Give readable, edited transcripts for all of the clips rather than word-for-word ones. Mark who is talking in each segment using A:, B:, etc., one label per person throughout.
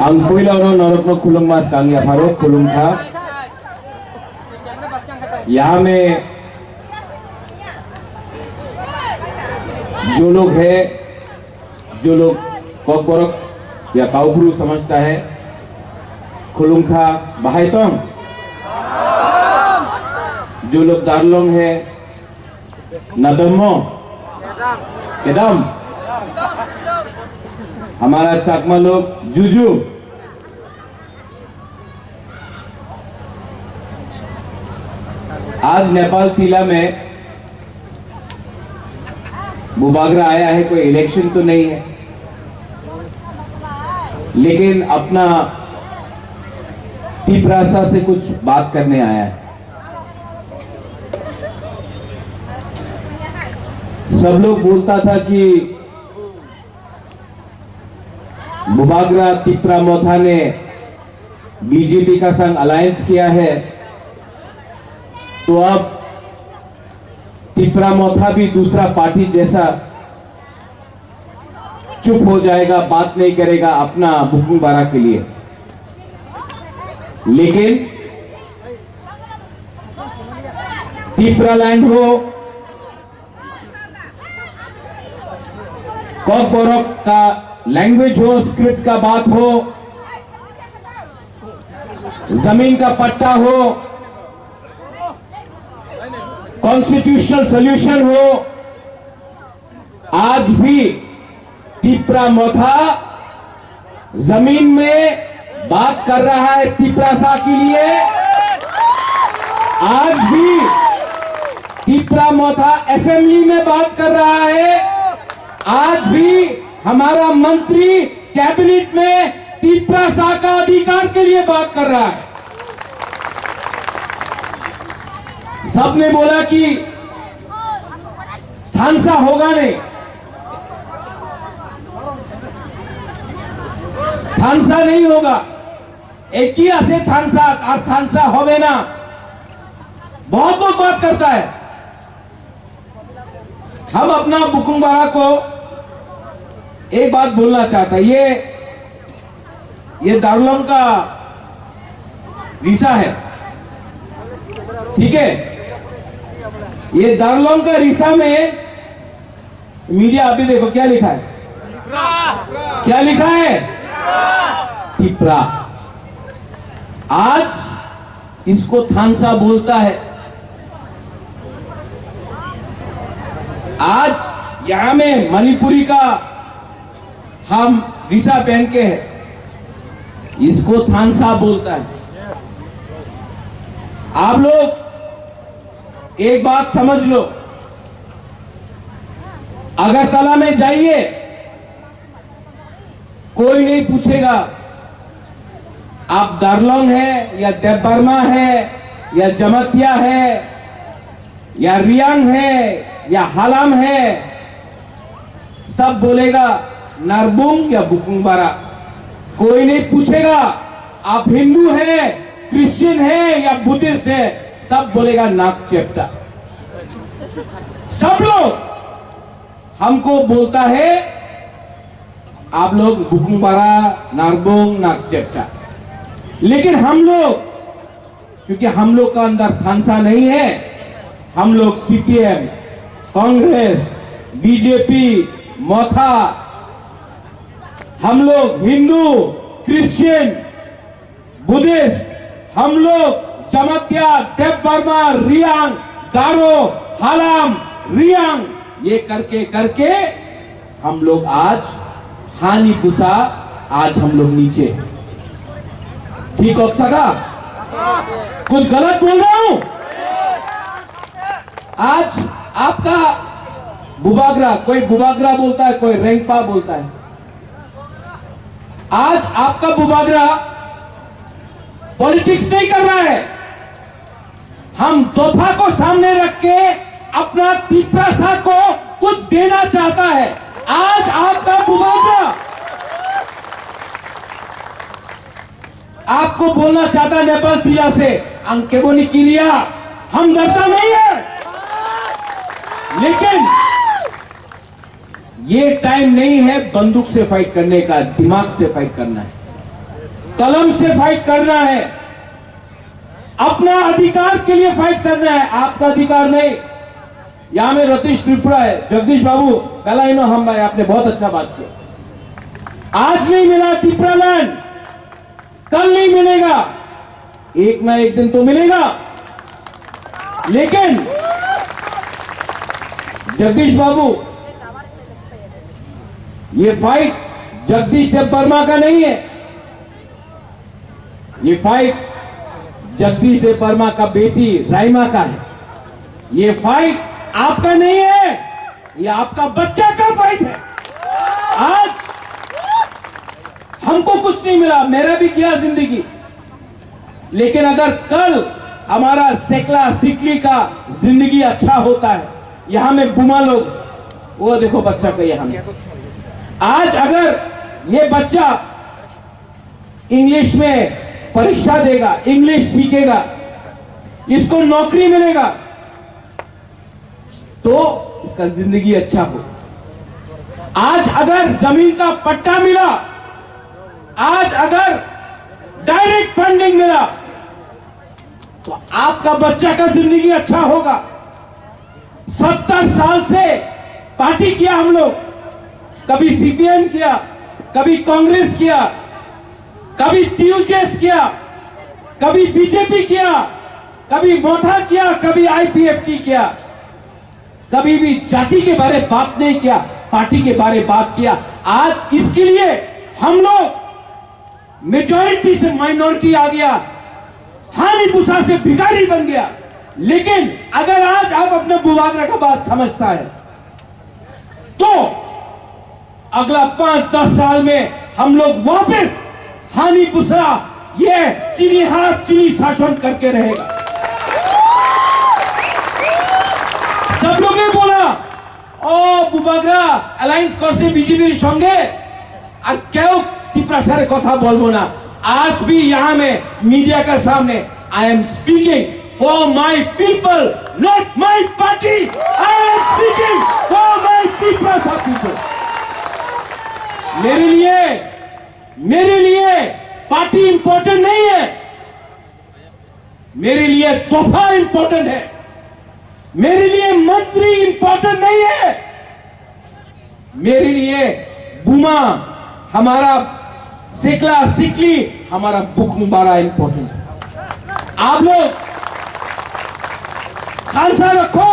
A: Ang puilaw नौरत्न खुलुम मास कांगिया फारूक खुलुम था। यहाँ में जो लोग है, जो लोग कॉकबरक या काउब्रू समझता है, खुलुम था बाहाइतोंग, जो लोग दारलोंग है, नदमो, केदम, हमारा चाकमा लोग जुजू, आज नेपाल तिला में बुबागरा आया है। कोई इलेक्शन तो नहीं है, लेकिन अपना टिपरासा से कुछ बात करने आया है। सब लोग बोलता था कि बुबागरा तिपरा मोथा ने बीजेपी का संग अलायंस किया है, तो अब तिपरा मोथा भी दूसरा पार्टी जैसा चुप हो जाएगा, बात नहीं करेगा अपना बुकिंग बारा के लिए। लेकिन तिपरा लैंड हो, कॉकबरक का लैंग्वेज हो, स्क्रिप्ट का बात हो, जमीन का पट्टा हो, कॉन्स्टिट्यूशनल सॉल्यूशन हो, आज भी तिपरा मोथा जमीन में बात कर रहा है तिपरासा के लिए। आज भी तिपरा मोथा असेंबली में बात कर रहा है। आज भी हमारा मंत्री कैबिनेट में तिपरासा का अधिकार के लिए बात कर रहा है। सबने बोला कि थानसा होगा नहीं, थानसा नहीं होगा, एक ही ऐसे थानसा और थानसा होवे ना, बहुत लोग बात करता है। हम अपना बुकुंग बारा को एक बात बोलना चाहता है, ये दारुलों का रिसा है, ठीक है। ये दारुलों का रिसा में मीडिया अभी देखो क्या लिखा है, क्या लिखा है, तिपरा। आज इसको थानसा बोलता है। आज यहां में मणिपुरी का हम रिसा पहन के है, इसको थानसा बोलता है। आप लोग एक बात समझ लो, अगरतला में जाइए, कोई नहीं पूछेगा आप दारलोंग है या देवबर्मा है या जमतिया है या रियांग है या हालाम है, सब बोलेगा नारबुंग या बुकुंग बारा। कोई नहीं पूछेगा आप हिंदू है, क्रिश्चियन है या बुद्धिस्ट है, सब बोलेगा नाक चेप्टा। सब लोग हमको बोलता है आप लोग बुकुंग बारा, नारबुंग, नाक चेप्टा। लेकिन हम लोग, क्योंकि हम लोग का अंदर थानसा नहीं है, हम लोग सीपीएम, कांग्रेस, बीजेपी, मोथा, हम लोग हिंदू, क्रिश्चियन, बुद्धिस्ट, हम लोग जमतिया, देवबर्मा, रियांग, गारो, हालाम, रियांग, ये करके करके हम लोग आज हानि पुसा, आज हम लोग नीचे। ठीक हो सका? कुछ गलत बोल रहा हूं? आज आपका बुबागरा, कोई बुबागरा बोलता है, कोई रेंगपा बोलता है। आज आपका बुबागरा पॉलिटिक्स नहीं कर रहा है, हम तोहफा को सामने रख के अपना तिपरासा को कुछ देना चाहता है। आज आपका बुबागरा आपको बोलना चाहता है नेपाल तिला से अंकेबोनी किरिया, हम डरता नहीं है, लेकिन ये टाइम नहीं है बंदूक से फाइट करने का, दिमाग से फाइट करना है, कलम से फाइट करना है, अपना अधिकार के लिए फाइट करना है, आपका अधिकार नहीं। यहां में रतीश त्रिपुरा है, जगदीश बाबू कलाइनो हम भाई, आपने बहुत अच्छा बात किया। आज नहीं मिला त्रिपुरा लैंड, कल नहीं मिलेगा, एक ना एक दिन तो मिलेगा। लेकिन जगदीश बाबू, ये फाइट जगदीश देववर्मा का नहीं है, ये फाइट जगदीश देववर्मा का बेटी राइमा का है। ये फाइट आपका नहीं है, ये आपका बच्चा का फाइट है। आज हमको कुछ नहीं मिला, मेरा भी किया जिंदगी, लेकिन अगर कल हमारा सेकला सिकली का जिंदगी अच्छा होता है, यहां में बुमा लोग, वो देखो बच्चा को यहां में, आज अगर ये बच्चा इंग्लिश में परीक्षा देगा, इंग्लिश सीखेगा, इसको नौकरी मिलेगा, तो इसका जिंदगी अच्छा हो। आज अगर जमीन का पट्टा मिला, आज अगर डायरेक्ट फंडिंग मिला, तो आपका बच्चा का जिंदगी अच्छा होगा। 70 साल से पार्टी किया हम लोग, कभी सीपीएम किया, कभी कांग्रेस किया, कभी टीयूजेस किया, कभी बीजेपी किया, कभी मोथा किया, कभी आईपीएफटी किया, कभी भी जाति के बारे में बात नहीं किया, पार्टी के बारे में बात किया। आज इसके लिए हम लोग मेजॉरिटी से माइनॉरिटी आ गया, हानि भूसा से भिखारी बन गया। लेकिन अगर आज आप अपने बुवागरा का बात समझता है, तो अगला 5-10 साल में हम लोग वापस हानि भूसा, ये चीनी हाथ चीनी शासन करके रहेगा। सब लोग ने बोला ओ बुबागरा अलायंस करছে বিজেপির সঙ্গে, আর কেউ ত্রিপুরার কথা বলবো না। आज भी यहां में मीडिया के सामने I am speaking for my people, not my party. I am speaking for my Tripura people. मेरे लिए पार्टी इंपॉर्टेंट नहीं है, मेरे लिए तोहफा इंपॉर्टेंट है, मेरे लिए मंत्री इंपॉर्टेंट नहीं है, मेरे लिए बुमा, हमारा सेकला सिकली, हमारा बुक मुबारा इंपॉर्टेंट है। आप लोग खालसा रखो,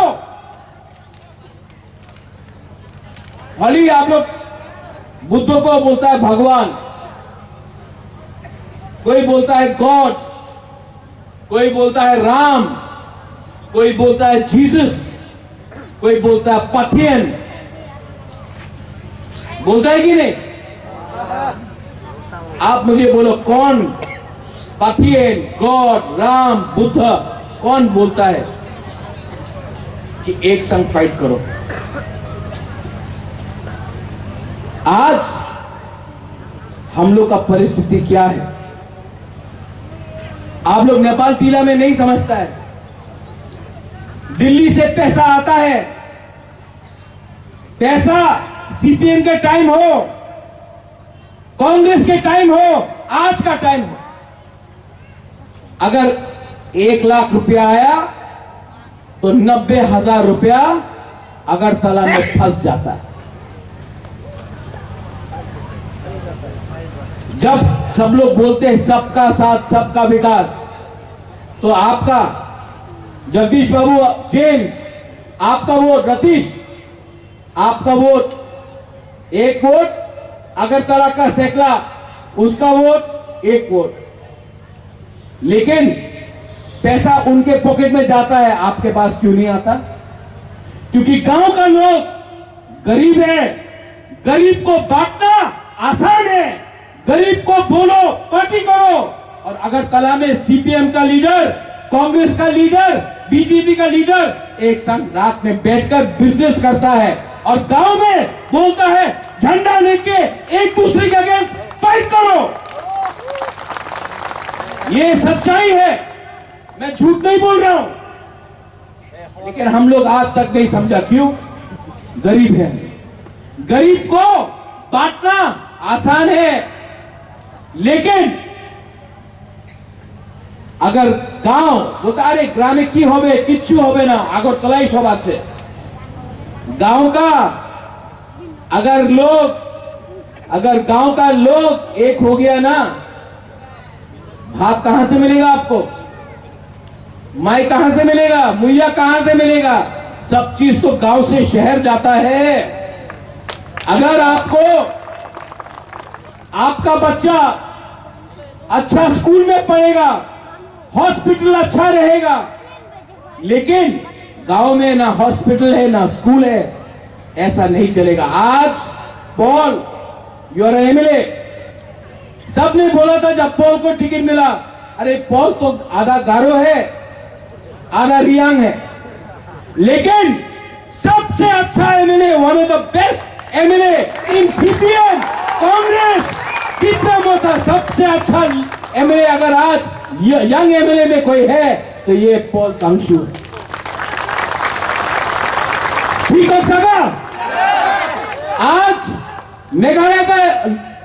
A: होली आप लोग बुद्ध को बोलता है भगवान, कोई बोलता है गॉड, कोई बोलता है राम, कोई बोलता है जीसस, कोई बोलता है पथियन, बोलता है कि नहीं? आप मुझे बोलो कौन पथियन, गॉड, राम, बुद्ध कौन बोलता है कि एक संग फाइट करो? आज हम लोग का परिस्थिति क्या है? आप लोग नेपाल टीला में नहीं समझता है, दिल्ली से पैसा आता है, पैसा सीपीएम के टाइम हो, कांग्रेस के टाइम हो, आज का टाइम हो, अगर 1 लाख रुपया आया तो 90,000 रुपया अगरतला में फंस जाता है। जब सब लोग बोलते हैं सबका साथ सबका विकास, तो आपका जगदीश बाबू जेम्स, आपका वोट रतीश, आपका वोट, एक वोट अगरतला का सेकला, उसका वोट 1 वोट, लेकिन पैसा उनके पॉकेट में जाता है, आपके पास क्यों नहीं आता? क्योंकि गांव का लोग गरीब है, गरीब को बांटना आसान है, गरीब को बोलो पार्टी करो। और अगरतला में सीपीएम का लीडर, कांग्रेस का लीडर, बीजेपी का लीडर एक संग रात में बैठकर बिजनेस करता है और गांव में बोलता है झंडा लेके एक दूसरे के अगेंस्ट फाइट करो। ये सच्चाई है, मैं झूठ नहीं बोल रहा हूं। लेकिन हम लोग आज तक नहीं समझा, क्यों? गरीब है, गरीब को बांटना आसान है, लेकिन अगर गांव बोलता अरे ग्रामे की होबे किच्छु होबे ना আগরতলাই सब আছে, गांव का अगर गांव का लोग एक हो गया ना, भात कहां से मिलेगा आपको, माई कहां से मिलेगा, मुहैया कहां से मिलेगा, सब चीज तो गांव से शहर जाता है। अगर आपका बच्चा अच्छा स्कूल में पढ़ेगा, हॉस्पिटल अच्छा रहेगा, लेकिन गांव में ना हॉस्पिटल है ना स्कूल है, ऐसा नहीं चलेगा। आज पॉल यूर एमएलए, सबने बोला था जब पॉल को टिकट मिला, अरे पॉल तो आधा गारो है आधा रियांग है, लेकिन सबसे अच्छा MLA, one of the best MLA in CPM Congress चित्रमोता, सबसे अच्छा एमएलए अगर आज यंग एमएलए में कोई है तो ये पॉल तांगशू। ठीक हो सका? आज मेघालय का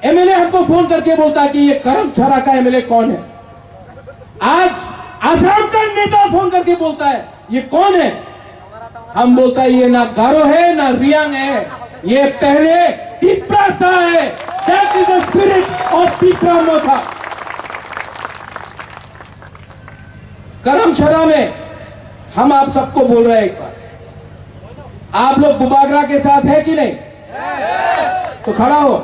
A: एमएलए हमको फोन करके बोलता है कि ये करमछरा का एमएलए कौन है। आज आसाम का नेता फोन करके बोलता है ये कौन है, हम बोलता है ये ना गारो है ना रियांग है, ये पहले तिप्रासा है। That is the spirit of Tipra Motha. Karamchara में हम आप सबको बोल रहे हैं, एक बार आप लोग बुबागरा के साथ है कि नहीं? तो खड़ा हो।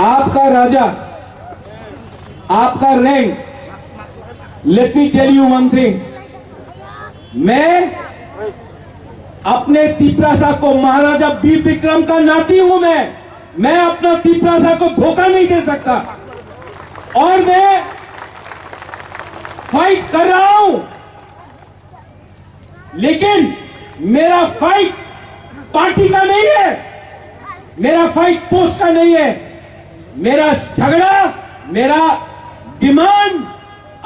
A: आपका राजा, आपका rank, let me tell you one thing, मैं अपने तिप्रासा को, महाराजा वीर विक्रम का नाती हूं मैं अपना तिप्रासा को धोखा नहीं दे सकता, और मैं फाइट कर रहा हूं, लेकिन मेरा फाइट पार्टी का नहीं है, मेरा फाइट पोस्ट का नहीं है, मेरा झगड़ा, मेरा डिमांड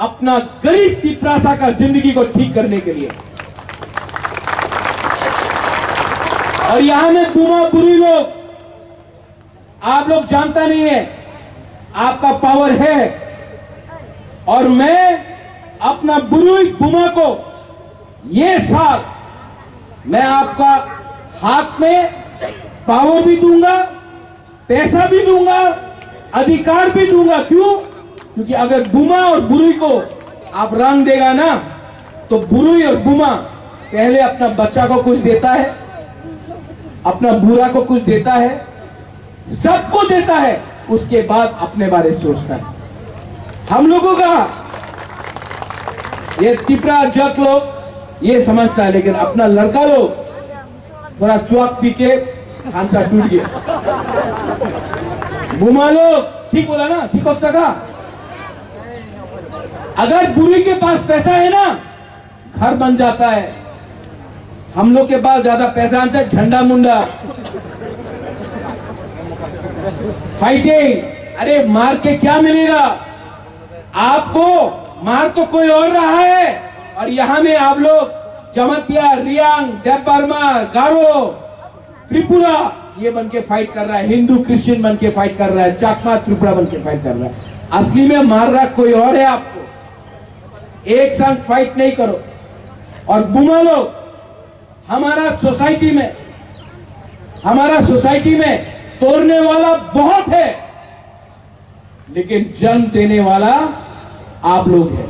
A: अपना गरीब तिप्रासा का जिंदगी को ठीक करने के लिए। और यहां में बुमा बुरी लोग, आप लोग जानता नहीं है, आपका पावर है, और मैं अपना बुरी बुमा को ये साल मैं आपका हाथ में पावर भी दूंगा, पैसा भी दूंगा, अधिकार भी दूंगा। क्यों? क्योंकि अगर बुमा और बुरी को आप रंग देगा ना, तो बुरी और बुमा पहले अपना बच्चा को कुछ देता है, अपना बुरा को कुछ देता है, सबको देता है, उसके बाद अपने बारे में सोचता है। हम लोगों का ये तिपरा जट लोग ये समझता है, लेकिन अपना लड़का लोग थोड़ा चौक पी के खांसा टूट गया। बुमा लोग, ठीक बोला ना, ठीक हो सका? अगर बुरी के पास पैसा है ना, घर बन जाता है। हम लोग के पास ज्यादा पैसा है, झंडा मुंडा, फाइटिंग, अरे मार के क्या मिलेगा आपको? मार तो कोई और रहा है, और यहां में आप लोग जमतिया, रियांग, देवबर्मा, गारो, त्रिपुरा ये बन के फाइट कर रहा है, हिंदू क्रिश्चियन बन के फाइट कर रहा है, चाकमा त्रिपुरा बन के फाइट कर रहा है। असली में मार रहा कोई और है आपको। एक साथ फाइट नहीं करो। और बुमा लोग, हमारा सोसाइटी में तोड़ने वाला बहुत है, लेकिन जन्म देने वाला आप लोग हैं।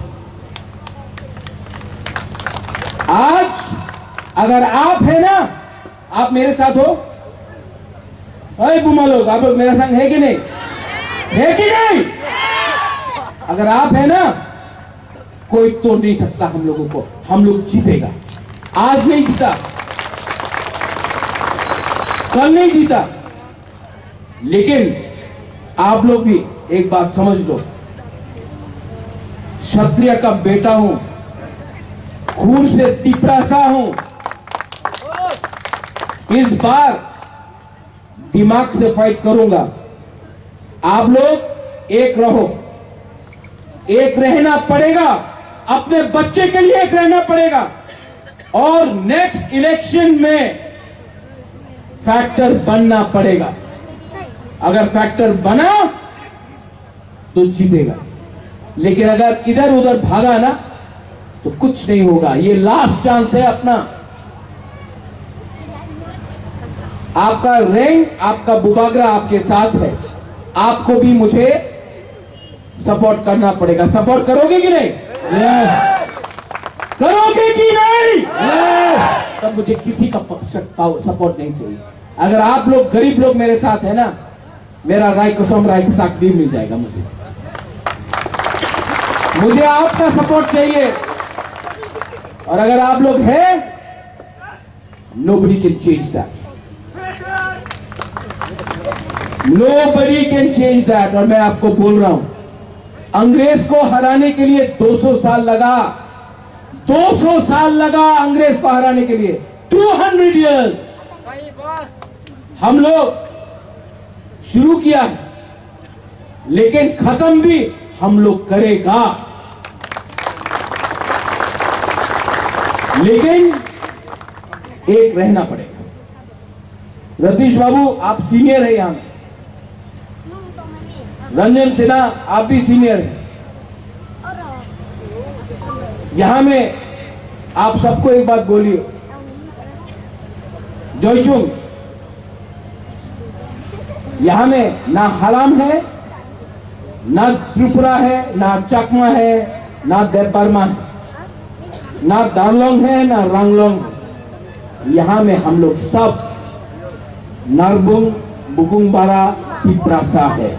A: आज अगर आप है ना, आप मेरे साथ हो, अरे बुमा लोग, आप लोग मेरा संग है कि नहीं? है कि नहीं? अगर आप है ना, कोई तोड़ नहीं सकता हम लोगों को। हम लोग जीतेगा। आज नहीं जीता, कल नहीं जीता, लेकिन आप लोग भी एक बात समझ लो, क्षत्रिय का बेटा हूं, खून से तिपरासा हूं। इस बार दिमाग से फाइट करूंगा। आप लोग एक रहो, एक रहना पड़ेगा, अपने बच्चे के लिए एक रहना पड़ेगा और नेक्स्ट इलेक्शन में फैक्टर बनना पड़ेगा। अगर फैक्टर बना तो जीतेगा, लेकिन अगर इधर उधर भागा ना तो कुछ नहीं होगा। ये लास्ट चांस है अपना। आपका रैंक, आपका बुबागरा आपके साथ है, आपको भी मुझे सपोर्ट करना पड़ेगा। सपोर्ट करोगे कि नहीं? यस। करोगे कि नहीं? यस। तब मुझे किसी का सपोर्ट नहीं चाहिए। अगर आप लोग गरीब लोग मेरे साथ है ना, मेरा राय कसम राय के साथ भी मिल जाएगा। मुझे आपका सपोर्ट चाहिए। और अगर आप लोग हैं, nobody can change that. Nobody can change that. और मैं आपको बोल रहा हूं, अंग्रेज को हराने के लिए 200 साल लगा। 200 साल लगा अंग्रेज को हराने के लिए। 200 years हम लोग शुरू किया है, लेकिन खत्म भी हम लोग करेगा। लेकिन एक रहना पड़ेगा। रतीश बाबू आप सीनियर है यहां, रंजन सिन्हा आप भी सीनियर हैं। यहां में आप सबको एक बात बोलिए, जोईचुंग, यहां में ना हलाम है, ना त्रिपुरा है, ना चकमा है, ना देवबर्मा है, ना दारलोंग है, ना रंगलोंग है। यहां में हम लोग सब नरबुंग, बुकुंगबारा, तिप्रासा है।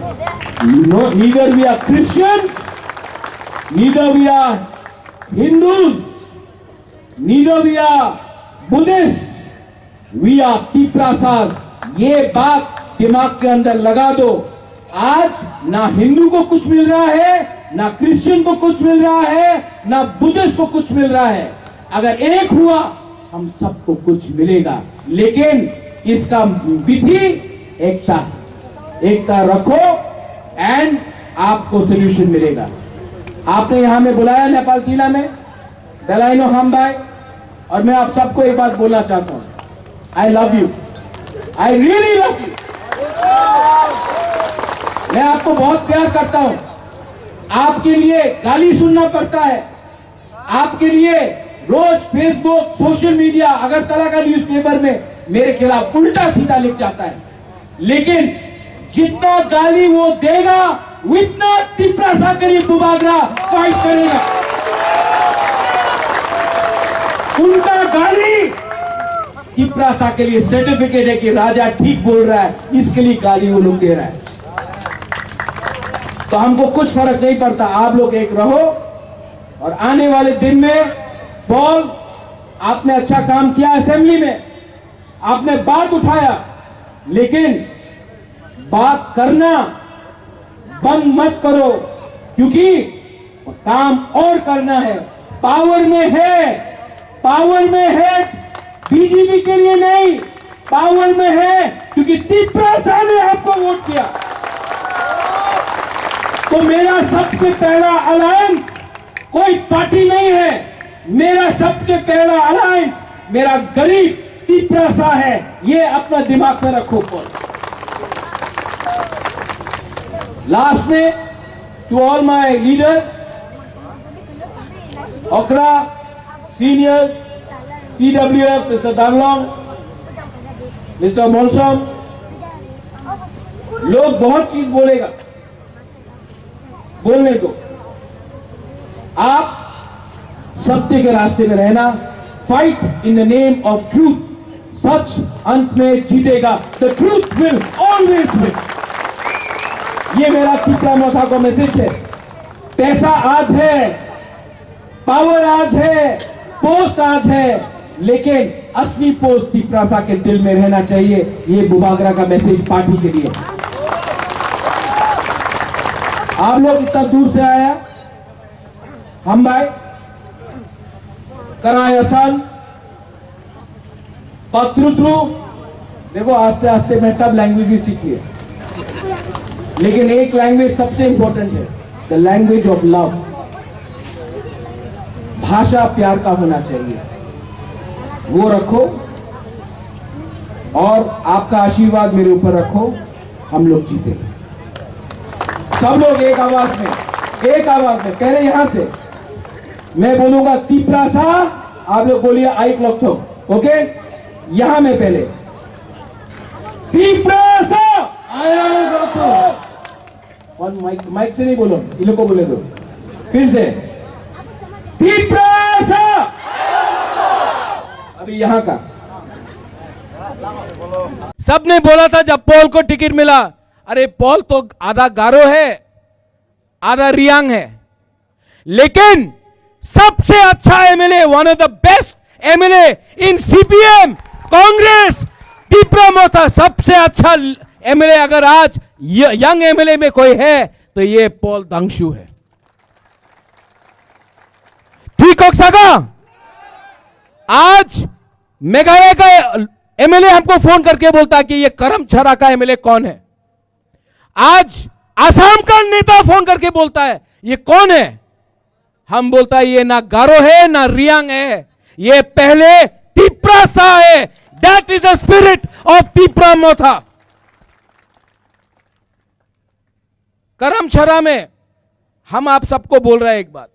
A: Neither we are Christians, neither we are Hindus, neither we are Buddhists, we are Tiprasas। ये बात दिमाग के अंदर लगा दो। आज ना हिंदू को कुछ मिल रहा है, ना क्रिश्चियन को कुछ मिल रहा है, ना बुद्धिस्ट को कुछ मिल रहा है। अगर एक हुआ हम सबको कुछ मिलेगा, लेकिन इसका विधि एकता रखो एंड आपको सोल्यूशन मिलेगा। आपने यहां में बुलाया नेपाल टीला में बेलाइनो हम भाई, और मैं आप सबको एक बात बोलना चाहता हूं, I love you, I really love you. मैं आपको बहुत प्यार करता हूं। आपके लिए गाली सुनना पड़ता है, आपके लिए रोज फेसबुक, सोशल मीडिया, अगरतला का न्यूज़पेपर में मेरे खिलाफ उल्टा सीधा लिख जाता है, लेकिन जितना गाली वो देगा उतना तिप्रासा के लिए बुबागरा फाइट करेगा। उनका गाली तिप्रासा के लिए सर्टिफिकेट है कि राजा ठीक बोल रहा है, इसके लिए गाली वो लोग दे रहा है। तो हमको कुछ फर्क नहीं पड़ता, आप लोग एक रहो। और आने वाले दिन में पॉल, आपने अच्छा काम किया असेंबली में, आपने बात उठाया, लेकिन बात करना बंद मत करो, क्योंकि काम और करना है। पावर में है बीजेपी के लिए नहीं, पावर में है क्योंकि तिप्रासा ने आपको वोट किया। तो मेरा सबसे पहला अलायंस कोई पार्टी नहीं है, मेरा सबसे पहला अलायंस मेरा गरीब तिप्रासा है। ये अपना दिमाग में रखो। लास्ट में टू ऑल माय लीडर्स, ओकरा सीनियर्स, TWF, मिस्टर दारलोंग, मिस्टर मोलसम, लोग बहुत चीज बोलेगा, बोलने दो। आप सत्य के रास्ते में रहना, fight in the name of truth. सच अंत में जीतेगा। The truth will always win. ये मेरा तिप्रासा का मैसेज है। पैसा आज है, पावर आज है, पोस्ट आज है, लेकिन असली पोस्ट तिप्रासा के दिल में रहना चाहिए। ये बुबागरा का मैसेज पार्टी के लिए। आप लोग इतना दूर से आया, हम भाई करायसन पत्रुत्रु, देखो आस्ते आस्ते मैं सब लैंग्वेज भी सीख लिया, लेकिन एक लैंग्वेज सबसे इंपॉर्टेंट है, द लैंग्वेज ऑफ लव। भाषा प्यार का होना चाहिए, वो रखो और आपका आशीर्वाद मेरे ऊपर रखो, हम लोग जीतेंगे। सब लोग एक आवाज में पहले यहां से मैं बोलूंगा तिप्रासा, आप लोग बोलिए आइक लोग, ओके? यहां में पहले तिप्रासा, और माइक से नहीं बोलो, इन लोग को बोले दो, फिर से तिप्रासा। अभी यहां का
B: सबने बोला था जब पॉल को टिकट मिला, अरे पॉल तो आधा गारो है आधा रियांग है, लेकिन सबसे अच्छा MLA, one of the best MLA in CPM Congress, Tipra Motha. सबसे अच्छा एमएलए अगर आज यंग एमएलए में कोई है तो ये पॉल दांगशू है। ठीक हो सका? आज मेघालय का एमएलए हमको फोन करके बोलता है कि ये करमछरा का एमएलए कौन है। आज आसाम का नेता फोन करके बोलता है ये कौन है। हम बोलता है ये ना गारो है ना रियांग है, ये पहले तिप्रासा है। That is the spirit of Tipra Motha. Karamchara में हम आप सबको बोल रहे हैं एक बात,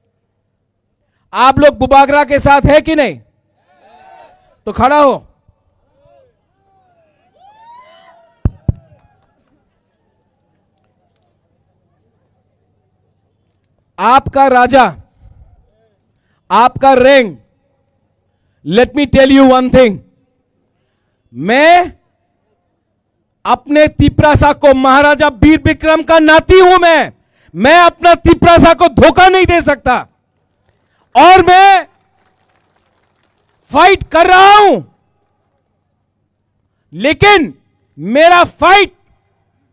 B: आप लोग बुबागरा के साथ है कि नहीं? तो खड़ा हो। आपका राजा, आपका rank, let me tell you one thing, मैं अपने तिप्रासा को, महाराजा वीर विक्रम का नाती हूं मैं अपना तिप्रासा को धोखा नहीं दे सकता, और मैं फाइट कर रहा हूं, लेकिन मेरा फाइट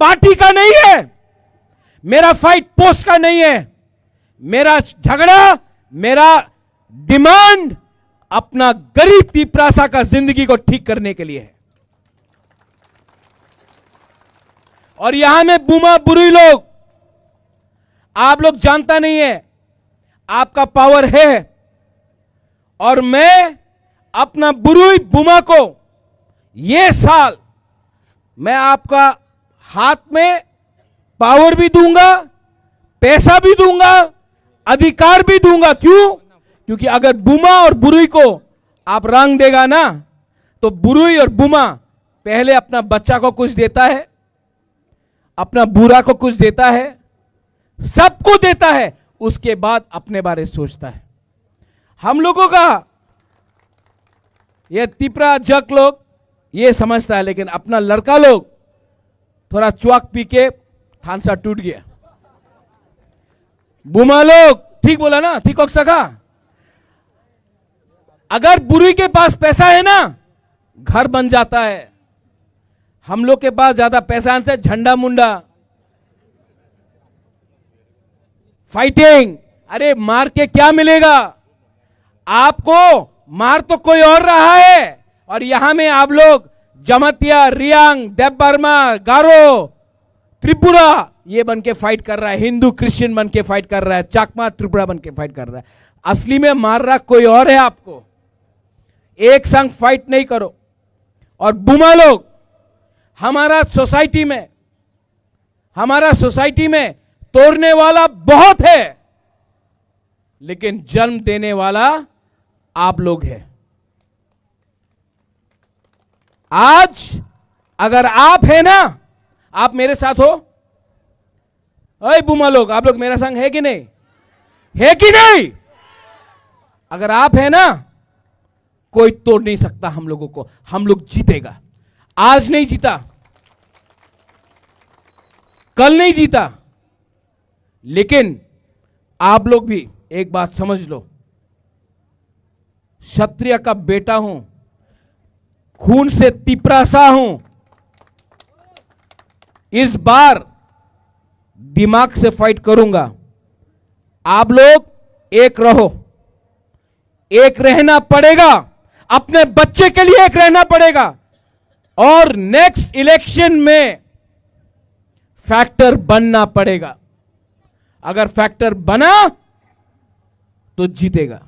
B: पार्टी का नहीं है, मेरा फाइट पोस्ट का नहीं है, मेरा झगड़ा, मेरा डिमांड अपना गरीब तिप्रासा का जिंदगी को ठीक करने के लिए है। और यहां में बुमा बुरुई लोग, आप लोग जानता नहीं है आपका पावर है, और मैं अपना बुरुई बुमा को ये साल मैं आपका हाथ में पावर भी दूंगा, पैसा भी दूंगा, अधिकार भी दूंगा। क्यों? क्योंकि अगर बुमा और बुरुई को आप रंग देगा ना, तो बुरुई और बुमा पहले अपना बच्चा को कुछ देता है, अपना बुरा को कुछ देता है, सबको देता है, उसके बाद अपने बारे सोचता है। हम लोगों का ये तिप्रा जक लोग ये समझता है, लेकिन अपना लड़का लोग थोड़ा च्वाक पी के थानसा टूट गया। बुमा लोग, ठीक बोला ना? ठीक हो सका? अगर बुरुई के पास पैसा है ना, घर बन जाता है। हम लोग के पास ज्यादा पैसा से झंडा मुंडा, फाइटिंग, अरे मार के क्या मिलेगा आपको? मार तो कोई और रहा है। और यहां में आप लोग जमतिया, रियांग, देवबर्मा, गारो, त्रिपुरा ये बन के फाइट कर रहा है, हिंदू क्रिश्चियन बन के फाइट कर रहा है, चाकमा त्रिपुरा बन के फाइट कर रहा है। असली में मार रहा कोई और है आपको। एक संग फाइट नहीं करो। और बुमा लोग, हमारा सोसाइटी में तोड़ने वाला बहुत है, लेकिन जन्म देने वाला आप लोग हैं। आज अगर आप है ना, आप मेरे साथ हो, अरे बुमा लोग, आप लोग मेरा संग है कि नहीं? है कि नहीं? अगर आप है ना, कोई तोड़ नहीं सकता हम लोगों को। हम लोग जीतेगा। आज नहीं जीता, कल नहीं जीता, लेकिन आप लोग भी एक बात समझ लो, क्षत्रिय का बेटा हूं, खून से तिप्रासा हूं। इस बार दिमाग से फाइट करूंगा। आप लोग एक रहो, एक रहना पड़ेगा, अपने बच्चे के लिए एक रहना पड़ेगा, और नेक्स्ट इलेक्शन में फैक्टर बनना पड़ेगा। अगर फैक्टर बना तो जीतेगा।